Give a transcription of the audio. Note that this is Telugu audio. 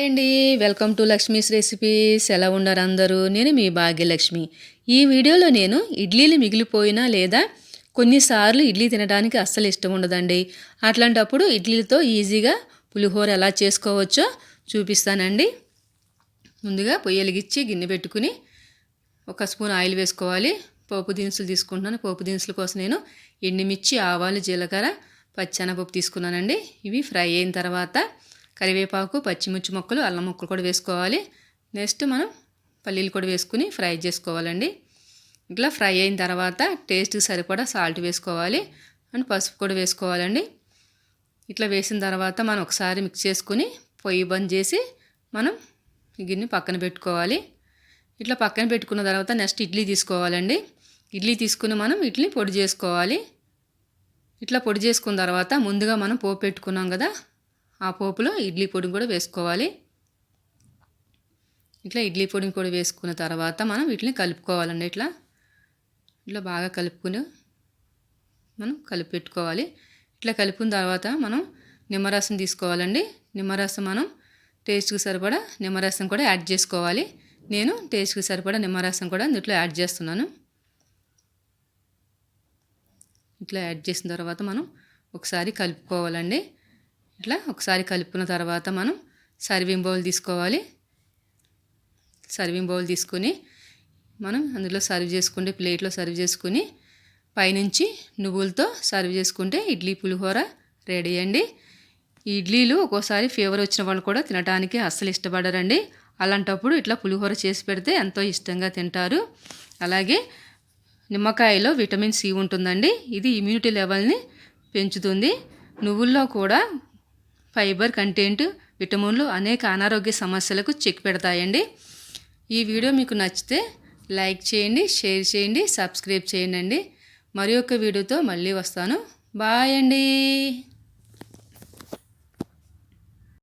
హాయ్ అండి. Welcome to Lakshmi's recipes. ఎలా ఉన్నారు అందరూ? నేను మీ భాగ్యలక్ష్మి. ఈ వీడియోలో నేను ఇడ్లీలు మిగిలిపోయినా లేదా కొన్నిసార్లు ఇడ్లీ తినడానికి అస్సలు ఇష్టం ఉండదండి. అట్లాంటప్పుడు ఇడ్లీలతో ఈజీగా పులిహోర ఎలా చేసుకోవచ్చో చూపిస్తానండి. ముందుగా పొయ్యి వెలిగించి గిన్నె పెట్టుకుని ఒక స్పూన్ ఆయిల్ వేసుకోవాలి. పోపు దినుసులు తీసుకుంటున్నాను. పోపు దినుసుల కోసం నేను ఎండుమిర్చి, ఆవాలు, జీలకర్ర, పచ్చెనపప్పు తీసుకున్నానండి. ఇవి ఫ్రై అయిన తర్వాత కరివేపాకు, పచ్చిమిర్చి ముక్కలు, అల్లం ముక్కలు కూడా వేసుకోవాలి. నెక్స్ట్ మనం పల్లీలు కూడా వేసుకుని ఫ్రై చేసుకోవాలండి. ఇట్లా ఫ్రై అయిన తర్వాత టేస్ట్కి సరిపడా సాల్ట్ వేసుకోవాలి అండ్ పసుపు కూడా వేసుకోవాలండి. ఇట్లా వేసిన తర్వాత మనం ఒకసారి మిక్స్ చేసుకుని పొయ్యి బంద్ చేసి మనం గిన్నె పక్కన పెట్టుకోవాలి. ఇట్లా పక్కన పెట్టుకున్న తర్వాత నెక్స్ట్ ఇడ్లీ తీసుకోవాలండి. ఇడ్లీ తీసుకుని మనం ఇడ్లీ పొడి చేసుకోవాలి. ఇట్లా పొడి చేసుకున్న తర్వాత ముందుగా మనం పోపు పెట్టుకున్నాం కదా, ఆ పోపులో ఇడ్లీ పొడిని కూడా వేసుకోవాలి. ఇట్లా ఇడ్లీ పొడిని కూడా వేసుకున్న తర్వాత మనం వీటిని కలుపుకోవాలండి. ఇట్లా బాగా కలుపుకుని మనం కలిపి పెట్టుకోవాలి. ఇట్లా కలుపుకున్న తర్వాత మనం నిమ్మరసం తీసుకోవాలండి. నిమ్మరసం మనం టేస్ట్కి సరిపడా నిమ్మరసం కూడా యాడ్ చేసుకోవాలి. నేను టేస్ట్కి సరిపడా నిమ్మరసం కూడా ఇందులో యాడ్ చేస్తున్నాను. ఇట్లా యాడ్ చేసిన తర్వాత మనం ఒకసారి కలుపుకోవాలండి. ఇట్లా ఒకసారి కలుపుకున్న తర్వాత మనం సర్వింగ్ బౌల్ తీసుకోవాలి. సర్వింగ్ బౌల్ తీసుకుని మనం అందులో సర్వ్ చేసుకుంటే ప్లేట్లో సర్వ్ చేసుకుని పైనుంచి నువ్వులతో సర్వ్ చేసుకుంటే ఇడ్లీ పులిహోర రెడీ అండి. ఈ ఇడ్లీలు ఒక్కోసారి ఫీవర్ వచ్చిన వాళ్ళు కూడా తినడానికి అస్సలు ఇష్టపడరండి. అలాంటప్పుడు ఇట్లా పులిహోర చేసి పెడితే ఎంతో ఇష్టంగా తింటారు. అలాగే నిమ్మకాయలో విటమిన్ సి ఉంటుందండి. ఇది ఇమ్యూనిటీ లెవెల్ని పెంచుతుంది. నువ్వుల్లో కూడా ఫైబర్ కంటెంట్, విటమిన్లు అనేక అనారోగ్య సమస్యలకు చెక్ పెడతాయండి. ఈ వీడియో మీకు నచ్చితే లైక్ చేయండి, షేర్ చేయండి, సబ్స్క్రైబ్ చేయండి. మరి ఒక వీడియోతో మళ్ళీ వస్తాను. బాయ్ అండి.